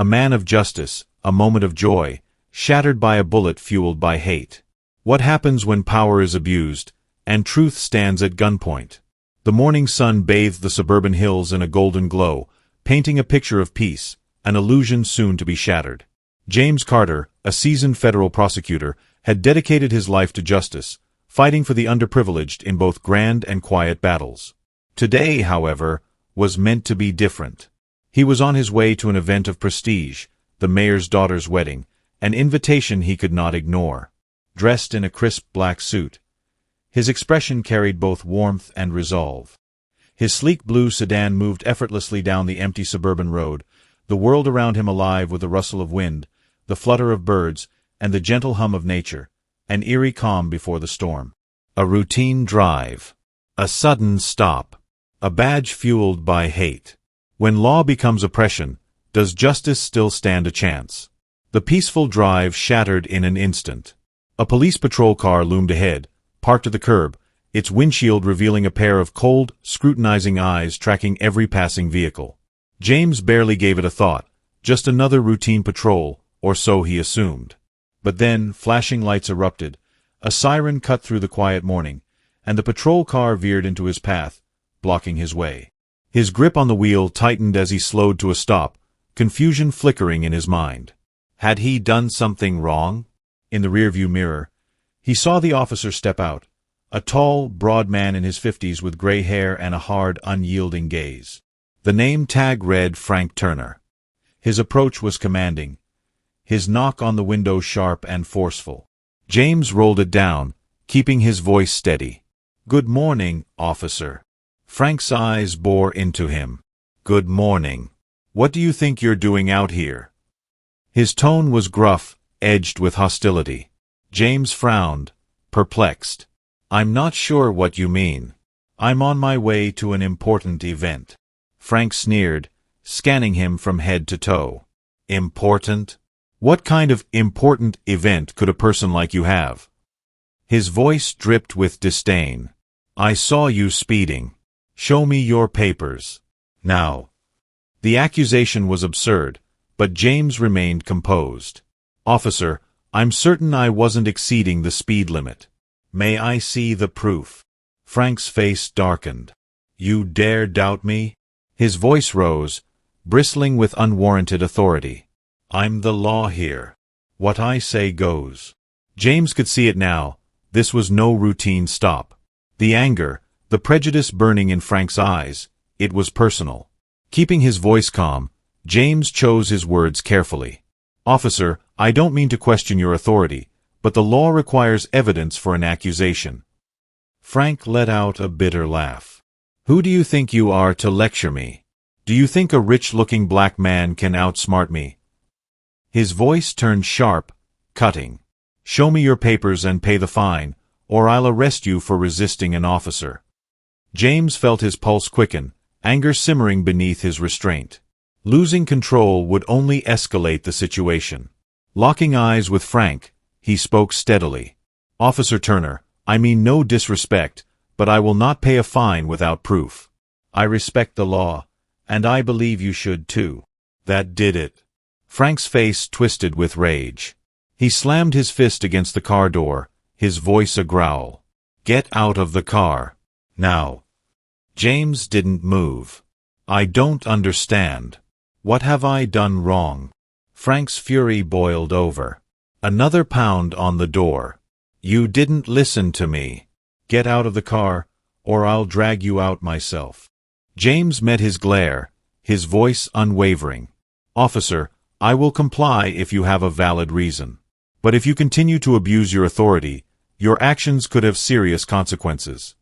A man of justice, a moment of joy, shattered by a bullet fueled by hate. What happens when power is abused, and truth stands at gunpoint? The morning sun bathed the suburban hills in a golden glow, painting a picture of peace, an illusion soon to be shattered. James Carter, a seasoned federal prosecutor, had dedicated his life to justice, fighting for the underprivileged in both grand and quiet battles. Today, however, was meant to be different. He was on his way to an event of prestige, the mayor's daughter's wedding, an invitation he could not ignore. Dressed in a crisp black suit, his expression carried both warmth and resolve. His sleek blue sedan moved effortlessly down the empty suburban road, the world around him alive with the rustle of wind, the flutter of birds, and the gentle hum of nature, an eerie calm before the storm. A routine drive. A sudden stop. A badge fueled by hate. When law becomes oppression, does justice still stand a chance? The peaceful drive shattered in an instant. A police patrol car loomed ahead, parked at the curb, its windshield revealing a pair of cold, scrutinizing eyes tracking every passing vehicle. James barely gave it a thought, just another routine patrol, or so he assumed. But then, flashing lights erupted, a siren cut through the quiet morning, and the patrol car veered into his path, blocking his way. His grip on the wheel tightened as he slowed to a stop, confusion flickering in his mind. Had he done something wrong? In the rearview mirror, he saw the officer step out, a tall, broad man in his 50s with gray hair and a hard, unyielding gaze. The name tag read Frank Turner. His approach was commanding, his knock on the window sharp and forceful. James rolled it down, keeping his voice steady. "Good morning, officer." Frank's eyes bore into him. "Good morning. What do you think you're doing out here?" His tone was gruff, edged with hostility. James frowned, perplexed. "I'm not sure what you mean. I'm on my way to an important event." Frank sneered, scanning him from head to toe. "Important? What kind of important event could a person like you have?" His voice dripped with disdain. "I saw you speeding. Show me your papers. Now." The accusation was absurd, but James remained composed. "Officer, I'm certain I wasn't exceeding the speed limit. May I see the proof?" Frank's face darkened. "You dare doubt me?" His voice rose, bristling with unwarranted authority. "I'm the law here. What I say goes." James could see it now. This was no routine stop. The anger, the prejudice burning in Frank's eyes, it was personal. Keeping his voice calm, James chose his words carefully. "Officer, I don't mean to question your authority, but the law requires evidence for an accusation." Frank let out a bitter laugh. "Who do you think you are to lecture me? Do you think a rich-looking black man can outsmart me?" His voice turned sharp, cutting. "Show me your papers and pay the fine, or I'll arrest you for resisting an officer." James felt his pulse quicken, anger simmering beneath his restraint. Losing control would only escalate the situation. Locking eyes with Frank, he spoke steadily. "Officer Turner, I mean no disrespect, but I will not pay a fine without proof. I respect the law, and I believe you should too." That did it. Frank's face twisted with rage. He slammed his fist against the car door, his voice a growl. "Get out of the car. Now." James didn't move. "I don't understand. What have I done wrong?" Frank's fury boiled over. Another pound on the door. "You didn't listen to me. Get out of the car, or I'll drag you out myself." James met his glare, his voice unwavering. "Officer, I will comply if you have a valid reason. But if you continue to abuse your authority, your actions could have serious consequences."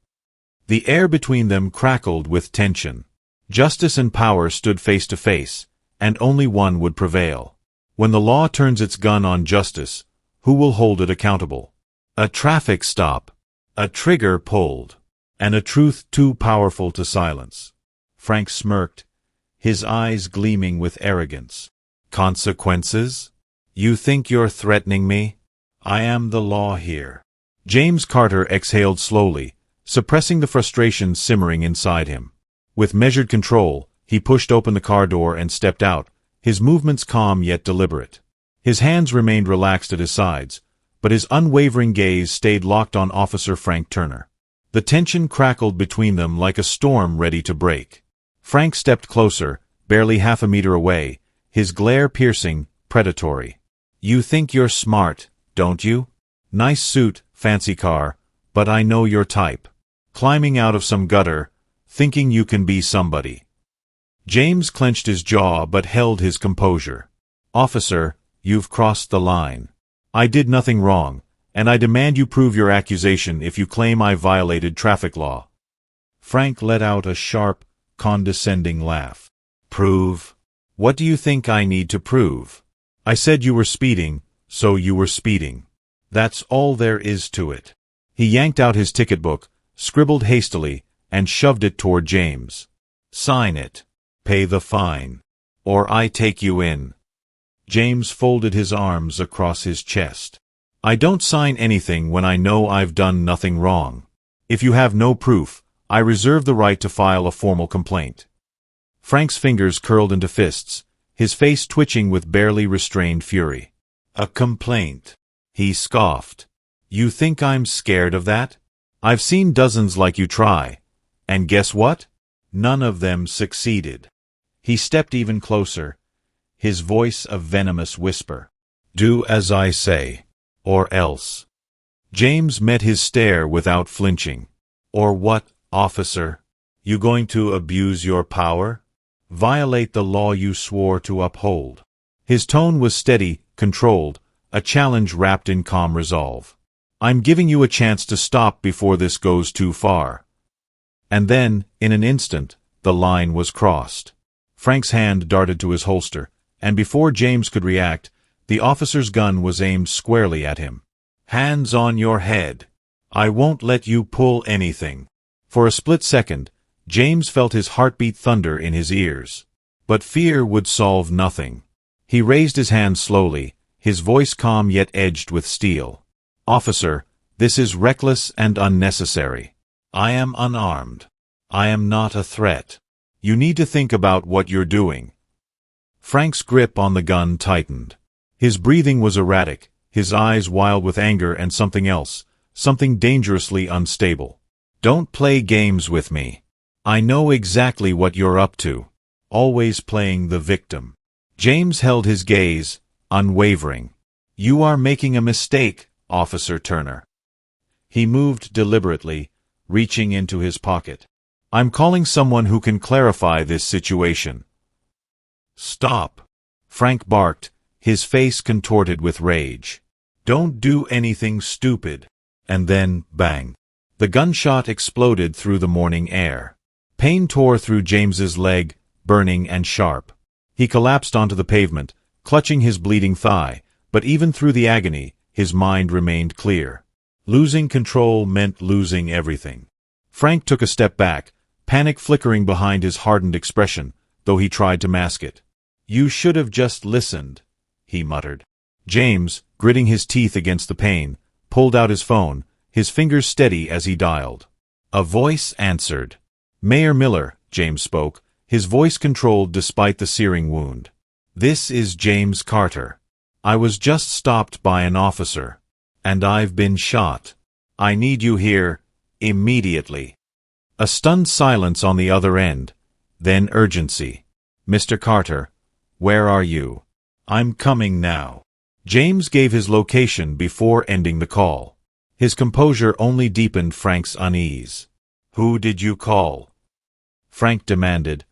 The air between them crackled with tension. Justice and power stood face to face, and only one would prevail. When the law turns its gun on justice, who will hold it accountable? A traffic stop, a trigger pulled, and a truth too powerful to silence. Frank smirked, his eyes gleaming with arrogance. "Consequences? You think you're threatening me? I am the law here." James Carter exhaled slowly, suppressing the frustration simmering inside him. With measured control, he pushed open the car door and stepped out, his movements calm yet deliberate. His hands remained relaxed at his sides, but his unwavering gaze stayed locked on Officer Frank Turner. The tension crackled between them like a storm ready to break. Frank stepped closer, barely half a meter away, his glare piercing, predatory. "You think you're smart, don't you? Nice suit, fancy car, but I know your type. Climbing out of some gutter, thinking you can be somebody." James clenched his jaw but held his composure. "Officer, you've crossed the line. I did nothing wrong, and I demand you prove your accusation if you claim I violated traffic law." Frank let out a sharp, condescending laugh. "Prove? What do you think I need to prove? I said you were speeding, so you were speeding. That's all there is to it." He yanked out his ticket book, scribbled hastily, and shoved it toward James. "Sign it. Pay the fine. Or I take you in." James folded his arms across his chest. "I don't sign anything when I know I've done nothing wrong. If you have no proof, I reserve the right to file a formal complaint." Frank's fingers curled into fists, his face twitching with barely restrained fury. "A complaint?" he scoffed. "You think I'm scared of that? I've seen dozens like you try, and guess what? None of them succeeded." He stepped even closer, his voice a venomous whisper. "Do as I say, or else." James met his stare without flinching. "Or what, officer? You going to abuse your power? Violate the law you swore to uphold?" His tone was steady, controlled, a challenge wrapped in calm resolve. "I'm giving you a chance to stop before this goes too far." And then, in an instant, the line was crossed. Frank's hand darted to his holster, and before James could react, the officer's gun was aimed squarely at him. "Hands on your head. I won't let you pull anything." For a split second, James felt his heartbeat thunder in his ears. But fear would solve nothing. He raised his hand slowly, his voice calm yet edged with steel. "Officer, this is reckless and unnecessary. I am unarmed. I am not a threat. You need to think about what you're doing." Frank's grip on the gun tightened. His breathing was erratic, his eyes wild with anger and something else, something dangerously unstable. "Don't play games with me. I know exactly what you're up to. Always playing the victim." James held his gaze, unwavering. "You are making a mistake, Officer Turner." He moved deliberately, reaching into his pocket. "I'm calling someone who can clarify this situation." "Stop!" Frank barked, his face contorted with rage. "Don't do anything stupid." And then, bang. The gunshot exploded through the morning air. Pain tore through James's leg, burning and sharp. He collapsed onto the pavement, clutching his bleeding thigh, but even through the agony, his mind remained clear. Losing control meant losing everything. Frank took a step back, panic flickering behind his hardened expression, though he tried to mask it. "You should have just listened," he muttered. James, gritting his teeth against the pain, pulled out his phone, his fingers steady as he dialed. A voice answered. "Mayor Miller," James spoke, his voice controlled despite the searing wound. "This is James Carter. I was just stopped by an officer. And I've been shot. I need you here, immediately." A stunned silence on the other end, then urgency. "Mr. Carter, where are you?" "I'm coming now." James gave his location before ending the call. His composure only deepened Frank's unease. "Who did you call?" Frank demanded,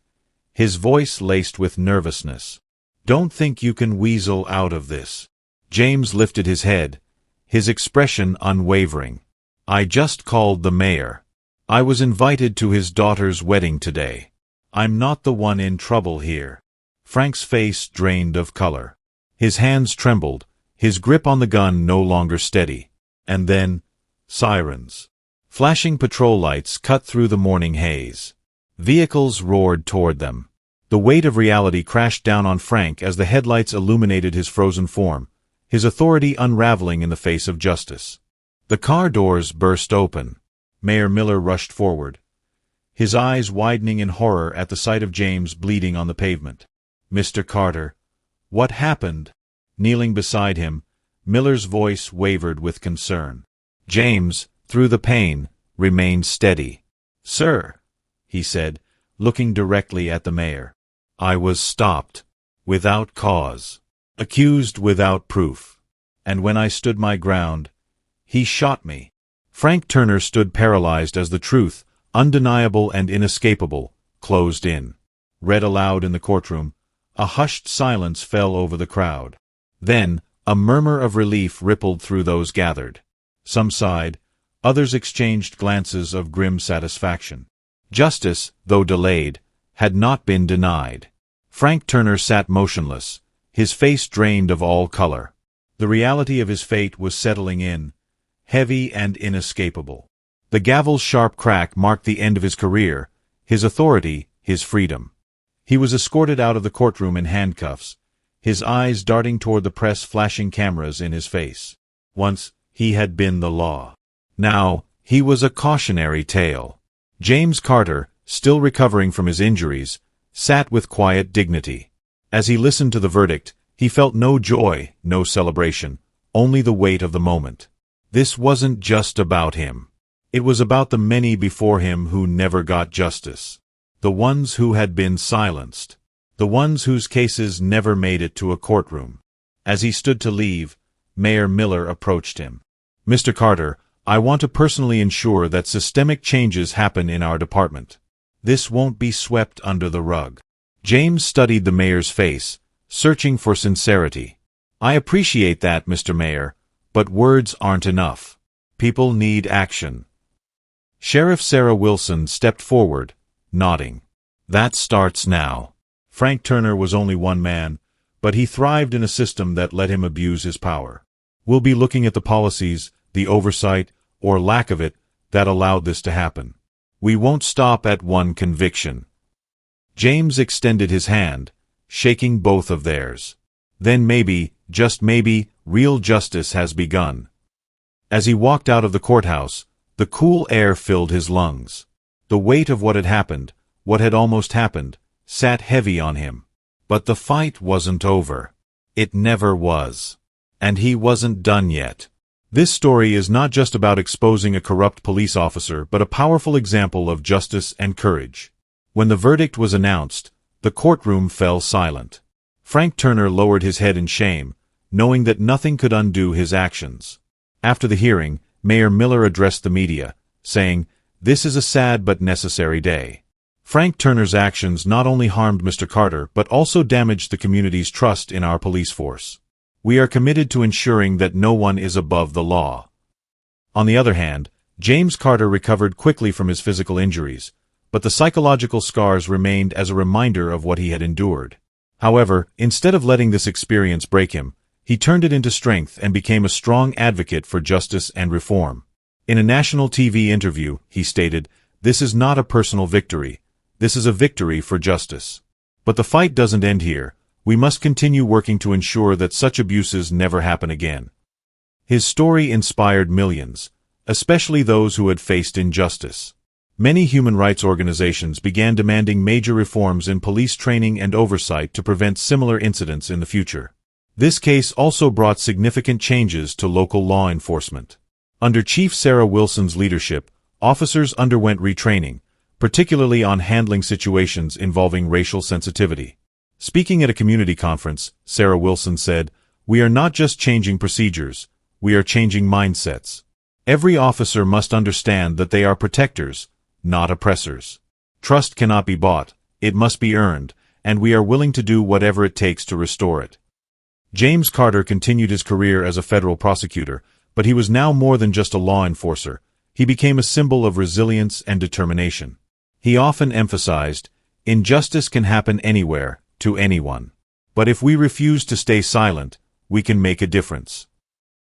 his voice laced with nervousness. "Don't think you can weasel out of this." James lifted his head, his expression unwavering. "I just called the mayor. I was invited to his daughter's wedding today. I'm not the one in trouble here." Frank's face drained of color. His hands trembled, his grip on the gun no longer steady. And then, sirens. Flashing patrol lights cut through the morning haze. Vehicles roared toward them. The weight of reality crashed down on Frank as the headlights illuminated his frozen form, his authority unraveling in the face of justice. The car doors burst open. Mayor Miller rushed forward, his eyes widening in horror at the sight of James bleeding on the pavement. "Mr. Carter, "What happened?" Kneeling beside him, Miller's voice wavered with concern. James, through the pain, remained steady. "Sir," he said, looking directly at the mayor, "I was stopped. Without cause. Accused without proof. And when I stood my ground, he shot me." Frank Turner stood paralyzed as the truth, undeniable and inescapable, closed in. Read aloud in the courtroom, a hushed silence fell over the crowd. Then, a murmur of relief rippled through those gathered. Some sighed, others exchanged glances of grim satisfaction. Justice, though delayed, had not been denied. Frank Turner sat motionless, his face drained of all color. The reality of his fate was settling in, heavy and inescapable. The gavel's sharp crack marked the end of his career, his authority, his freedom. He was escorted out of the courtroom in handcuffs, his eyes darting toward the press, flashing cameras in his face. Once, he had been the law. Now, he was a cautionary tale. James Carter, still recovering from his injuries, sat with quiet dignity. As he listened to the verdict, he felt no joy, no celebration, only the weight of the moment. This wasn't just about him. It was about the many before him who never got justice. The ones who had been silenced. The ones whose cases never made it to a courtroom. As he stood to leave, Mayor Miller approached him. "Mr. Carter, I want to personally ensure that systemic changes happen in our department. This won't be swept under the rug." James studied the mayor's face, searching for sincerity. "I appreciate that, Mr. Mayor, but words aren't enough. People need action." Sheriff Sarah Wilson stepped forward, nodding. "That starts now." Frank Turner was only one man, but he thrived in a system that let him abuse his power. We'll be looking at the policies, the oversight, or lack of it, that allowed this to happen. We won't stop at one conviction. James extended his hand, shaking both of theirs. Then maybe, just maybe, real justice has begun. As he walked out of the courthouse, the cool air filled his lungs. The weight of what had happened, what had almost happened, sat heavy on him. But the fight wasn't over. It never was. And he wasn't done yet. This story is not just about exposing a corrupt police officer, but a powerful example of justice and courage. When the verdict was announced, the courtroom fell silent. Frank Turner lowered his head in shame, knowing that nothing could undo his actions. After the hearing, Mayor Miller addressed the media, saying, "This is a sad but necessary day." Frank Turner's actions not only harmed Mr. Carter but also damaged the community's trust in our police force. We are committed to ensuring that no one is above the law. On the other hand, James Carter recovered quickly from his physical injuries, but the psychological scars remained as a reminder of what he had endured. However, instead of letting this experience break him, he turned it into strength and became a strong advocate for justice and reform. In a national TV interview, he stated, "This is not a personal victory. This is a victory for justice. But the fight doesn't end here. We must continue working to ensure that such abuses never happen again." His story inspired millions, especially those who had faced injustice. Many human rights organizations began demanding major reforms in police training and oversight to prevent similar incidents in the future. This case also brought significant changes to local law enforcement. Under Chief Sarah Wilson's leadership, officers underwent retraining, particularly on handling situations involving racial sensitivity. Speaking at a community conference, Sarah Wilson said, "We are not just changing procedures, we are changing mindsets. Every officer must understand that they are protectors, not oppressors. Trust cannot be bought, it must be earned, and we are willing to do whatever it takes to restore it." James Carter continued his career as a federal prosecutor, but he was now more than just a law enforcer. He became a symbol of resilience and determination. He often emphasized, "Injustice can happen anywhere, to anyone. But if we refuse to stay silent, we can make a difference."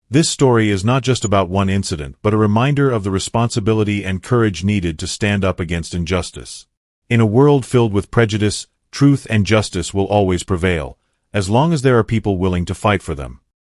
This story is not just about one incident, but a reminder of the responsibility and courage needed to stand up against injustice. In a world filled with prejudice, truth and justice will always prevail, as long as there are people willing to fight for them.